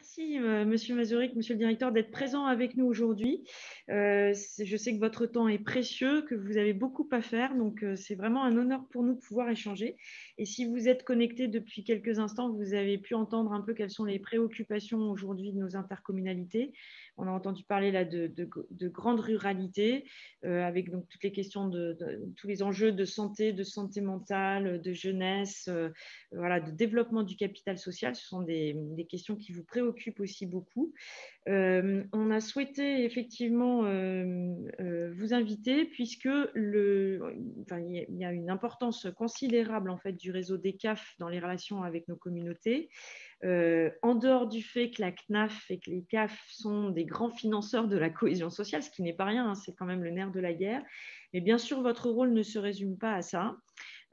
Merci, Monsieur Mazurek, Monsieur le Directeur, d'être présent avec nous aujourd'hui. Je sais que votre temps est précieux, que vous avez beaucoup à faire, donc c'est vraiment un honneur pour nous de pouvoir échanger. Et si vous êtes connecté depuis quelques instants, vous avez pu entendre un peu quelles sont les préoccupations aujourd'hui de nos intercommunalités. On a entendu parler là de grande ruralité, avec donc toutes les questions tous les enjeux de santé mentale, de jeunesse, voilà, de développement du capital social. Ce sont des questions qui vous préoccupent aussi beaucoup. On a souhaité effectivement vous inviter puisque il y a une importance considérable en fait du réseau des CAF dans les relations avec nos communautés. En dehors du fait que la CNAF et que les CAF sont des grands financeurs de la cohésion sociale, ce qui n'est pas rien, hein, c'est quand même le nerf de la guerre. Mais bien sûr, votre rôle ne se résume pas à ça.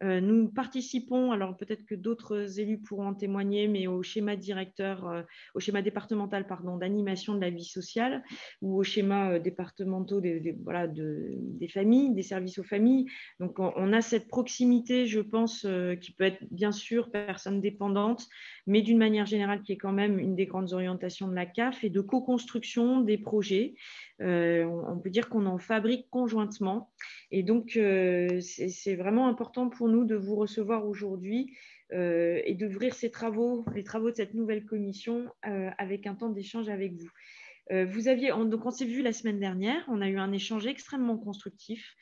Nous participons, alors peut-être que d'autres élus pourront en témoigner, mais au schéma directeur, au schéma départemental d'animation de la vie sociale ou au schéma départementaux des familles, des services aux familles. Donc on a cette proximité, je pense, qui peut être bien sûr personne dépendante, mais d'une manière générale qui est quand même une des grandes orientations de la CAF et de co-construction des projets. On peut dire qu'on en fabrique conjointement. Et donc, c'est vraiment important pour nous de vous recevoir aujourd'hui et d'ouvrir les travaux de cette nouvelle commission avec un temps d'échange avec vous. Donc on s'est vu la semaine dernière, on a eu un échange extrêmement constructif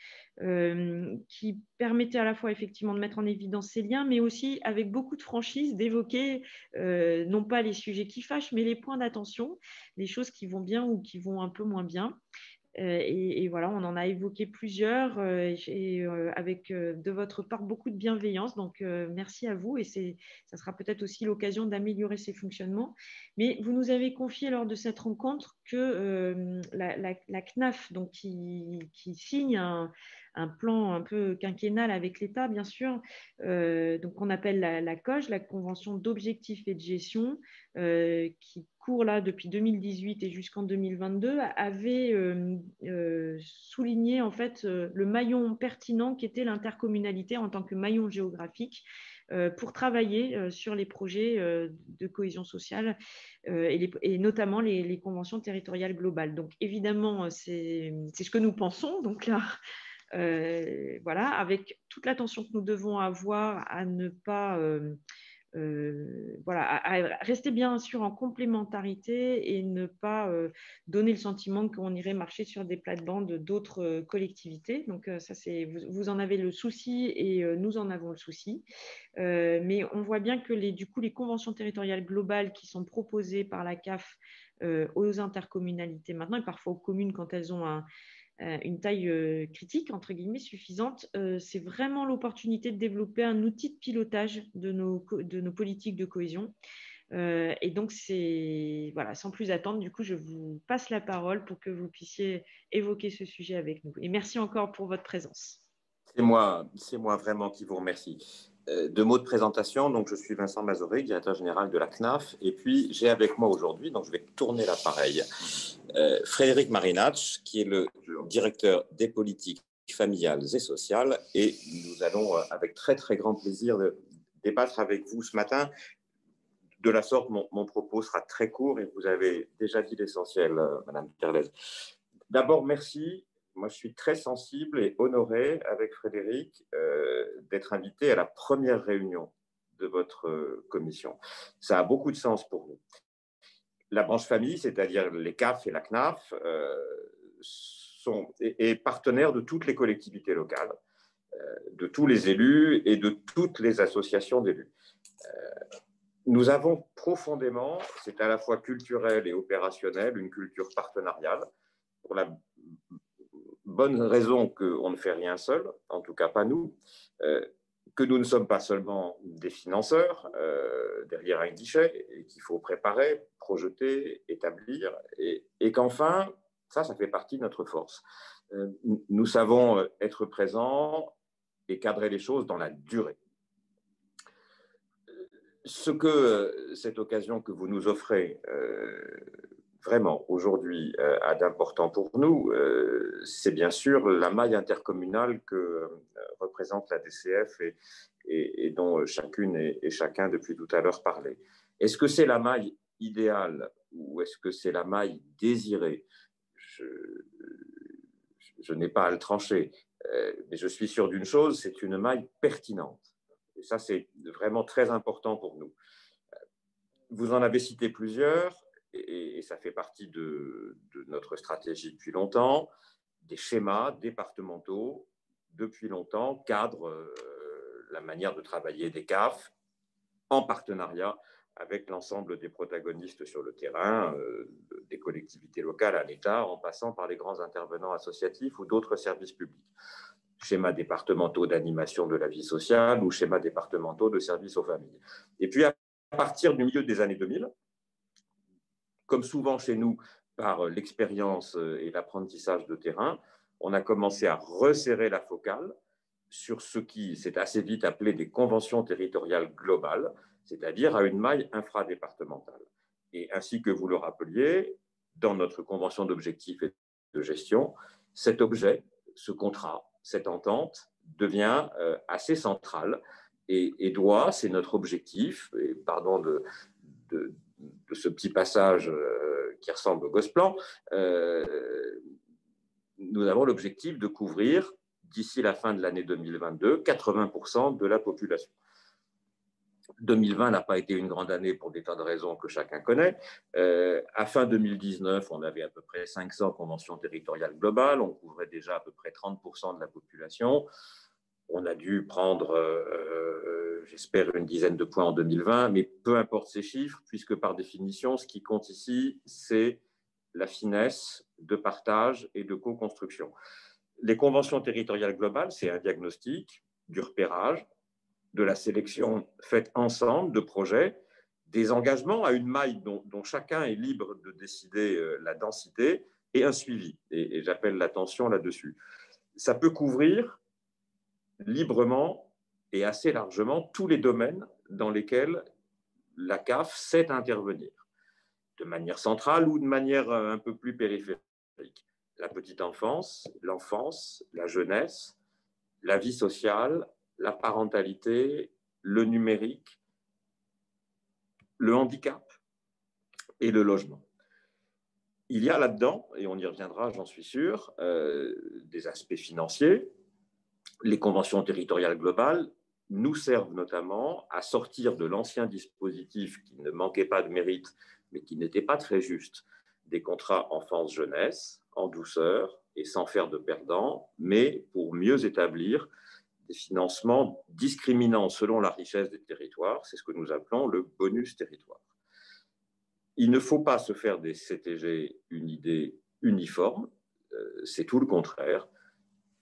qui permettait à la fois effectivement de mettre en évidence ces liens, mais aussi avec beaucoup de franchise d'évoquer non pas les sujets qui fâchent, mais les points d'attention, les choses qui vont bien ou qui vont un peu moins bien. Et voilà, on en a évoqué plusieurs avec de votre part beaucoup de bienveillance. Donc, merci à vous et ça sera peut-être aussi l'occasion d'améliorer ces fonctionnements. Mais vous nous avez confié lors de cette rencontre que la CNAF, donc, qui signe un plan un peu quinquennal avec l'État, bien sûr, donc on appelle la COG, la Convention d'objectifs et de gestion, qui court là depuis 2018 et jusqu'en 2022, avait souligné en fait le maillon pertinent qu'était l'intercommunalité en tant que maillon géographique pour travailler sur les projets de cohésion sociale et notamment les conventions territoriales globales. Donc évidemment, c'est ce que nous pensons. Donc là, voilà, avec toute l'attention que nous devons avoir à ne pas voilà, à rester bien sûr en complémentarité et ne pas donner le sentiment qu'on irait marcher sur des plates-bandes d'autres collectivités. Donc ça, vous en avez le souci et nous en avons le souci. Mais on voit bien que du coup, les conventions territoriales globales qui sont proposées par la CAF aux intercommunalités maintenant, et parfois aux communes quand elles ont une taille critique, entre guillemets, suffisante, c'est vraiment l'opportunité de développer un outil de pilotage de nos politiques de cohésion. Et donc, voilà, sans plus attendre, du coup, je vous passe la parole pour que vous puissiez évoquer ce sujet avec nous. Et merci encore pour votre présence. C'est moi vraiment qui vous remercie. Deux mots de présentation. Donc, je suis Vincent Mazurek, directeur général de la CNAF. Et puis, j'ai avec moi aujourd'hui, donc je vais tourner l'appareil, Frédéric Marinach, qui est le directeur des politiques familiales et sociales. Et nous allons, avec très, très grand plaisir, débattre avec vous ce matin. De la sorte, mon propos sera très court et vous avez déjà dit l'essentiel, Madame Terlez. D'abord, merci. Moi, je suis très sensible et honoré avec Frédéric d'être invité à la première réunion de votre commission. Ça a beaucoup de sens pour nous. La branche famille, c'est-à-dire les CAF et la CNAF, est partenaire de toutes les collectivités locales, de tous les élus et de toutes les associations d'élus. Nous avons profondément, c'est à la fois culturel et opérationnel, une culture partenariale, pour la bonne raison qu'on ne fait rien seul, en tout cas pas nous, que nous ne sommes pas seulement des financeurs derrière un guichet et qu'il faut préparer, projeter, établir, et qu'enfin, ça fait partie de notre force. Nous savons être présents et cadrer les choses dans la durée. Ce que cette occasion que vous nous offrez vraiment aujourd'hui a d'important pour nous, c'est bien sûr la maille intercommunale que représente la DCF et dont chacune et chacun depuis tout à l'heure parlait. Est-ce que c'est la maille idéale ou est-ce que c'est la maille désirée? Je n'ai pas à le trancher, mais je suis sûr d'une chose, c'est une maille pertinente. Et ça, c'est vraiment très important pour nous. Vous en avez cité plusieurs, et ça fait partie de notre stratégie depuis longtemps. Des schémas départementaux, depuis longtemps, cadrent la manière de travailler des CAF en partenariat avec l'ensemble des protagonistes sur le terrain, des collectivités locales à l'État, en passant par les grands intervenants associatifs ou d'autres services publics. Schémas départementaux d'animation de la vie sociale ou schémas départementaux de services aux familles. Et puis, à partir du milieu des années 2000, comme souvent chez nous, par l'expérience et l'apprentissage de terrain, on a commencé à resserrer la focale sur ce qui s'est assez vite appelé des conventions territoriales globales, c'est-à-dire à une maille infradépartementale. Et ainsi que vous le rappeliez, dans notre convention d'objectifs et de gestion, cet objet, ce contrat, cette entente devient assez central et doit, c'est notre objectif, et pardon de ce petit passage qui ressemble au Gosplan, nous avons l'objectif de couvrir, d'ici la fin de l'année 2022, 80% de la population. 2020 n'a pas été une grande année pour des tas de raisons que chacun connaît. À fin 2019, on avait à peu près 500 conventions territoriales globales, on couvrait déjà à peu près 30% de la population. On a dû prendre, j'espère, une dizaine de points en 2020, mais peu importe ces chiffres, puisque par définition, ce qui compte ici, c'est la finesse de partage et de co-construction. Les conventions territoriales globales, c'est un diagnostic, du repérage, de la sélection faite ensemble de projets, des engagements à une maille dont chacun est libre de décider la densité et un suivi. Et j'appelle l'attention là-dessus. Ça peut couvrir librement et assez largement tous les domaines dans lesquels la CAF sait intervenir, de manière centrale ou de manière un peu plus périphérique. La petite enfance, l'enfance, la jeunesse, la vie sociale, la parentalité, le numérique, le handicap et le logement. Il y a là-dedans, et on y reviendra, j'en suis sûr, des aspects financiers. Les conventions territoriales globales nous servent notamment à sortir de l'ancien dispositif qui ne manquait pas de mérite, mais qui n'était pas très juste, des contrats enfance-jeunesse, en douceur et sans faire de perdants, mais pour mieux établir des financements discriminants selon la richesse des territoires. C'est ce que nous appelons le bonus territoire. Il ne faut pas se faire des CTG une idée uniforme, c'est tout le contraire,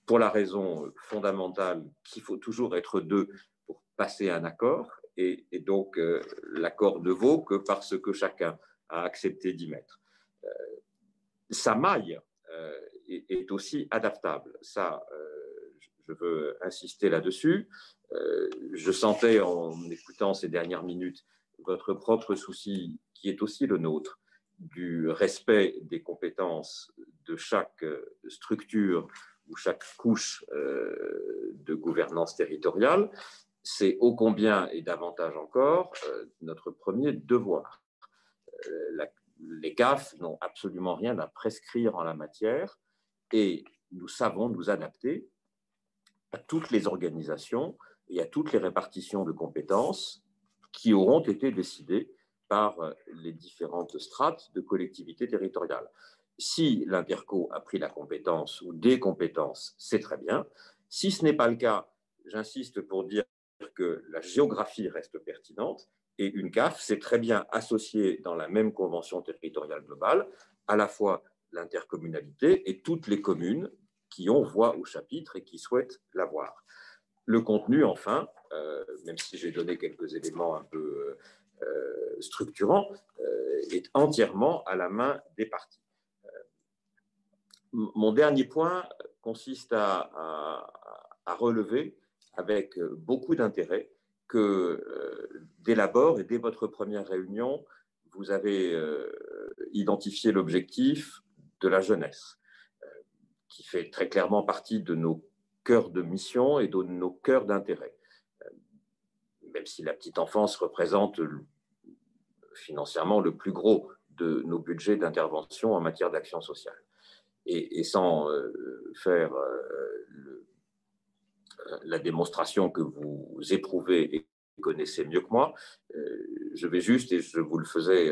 pour la raison fondamentale qu'il faut toujours être deux pour passer un accord, et donc l'accord ne vaut que parce que chacun a accepté d'y mettre. Sa maille est aussi adaptable. Ça, je veux insister là-dessus. Je sentais en écoutant ces dernières minutes votre propre souci, qui est aussi le nôtre, du respect des compétences de chaque structure ou chaque couche de gouvernance territoriale. C'est ô combien et davantage encore notre premier devoir. Les CAF n'ont absolument rien à prescrire en la matière et nous savons nous adapter à toutes les organisations et à toutes les répartitions de compétences qui auront été décidées par les différentes strates de collectivités territoriales. Si l'Interco a pris la compétence ou des compétences, c'est très bien. Si ce n'est pas le cas, j'insiste pour dire que la géographie reste pertinente et une CAF, c'est très bien associé dans la même convention territoriale globale à la fois l'intercommunalité et toutes les communes qui ont voix au chapitre et qui souhaitent l'avoir. Le contenu, enfin, même si j'ai donné quelques éléments un peu structurants, est entièrement à la main des parties. Mon dernier point consiste à relever avec beaucoup d'intérêt que dès l'abord et dès votre première réunion, vous avez identifié l'objectif de la jeunesse, qui fait très clairement partie de nos cœurs de mission et de nos cœurs d'intérêt. Même si la petite enfance représente financièrement le plus gros de nos budgets d'intervention en matière d'action sociale. Et sans faire la démonstration que vous éprouvez et connaissez mieux que moi, je vais juste, et je vous le faisais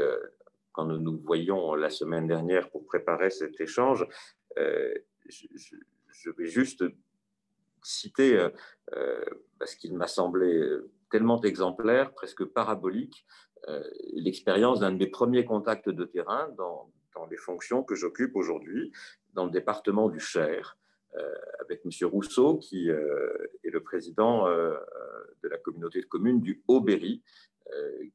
quand nous nous voyions la semaine dernière pour préparer cet échange, je vais juste citer, parce qu'il m'a semblé tellement exemplaire, presque parabolique, l'expérience d'un de mes premiers contacts de terrain dans les fonctions que j'occupe aujourd'hui dans le département du Cher, avec M. Rousseau, qui est le président de la communauté de communes du Haut-Berry,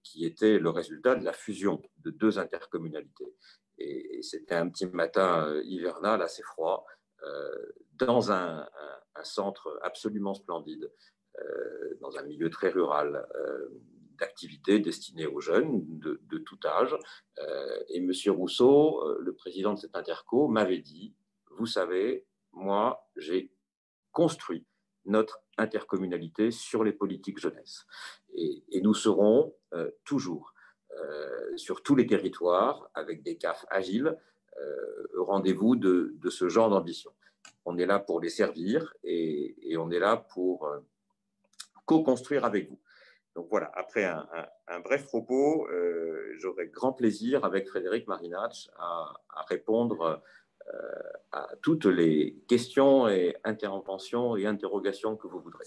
qui était le résultat de la fusion de deux intercommunalités. Et c'était un petit matin hivernal assez froid, dans un centre absolument splendide, dans un milieu très rural, d'activités destinées aux jeunes de tout âge. Et M. Rousseau, le président de cette interco, m'avait dit, vous savez, moi, j'ai construit notre intercommunalité sur les politiques jeunesse. Et nous serons toujours sur tous les territoires, avec des CAF agiles, au rendez-vous de ce genre d'ambition. On est là pour les servir et on est là pour co-construire avec vous. Donc voilà, après un bref propos, j'aurai grand plaisir avec Frédéric Marinach à répondre à toutes les questions et interventions et interrogations que vous voudrez.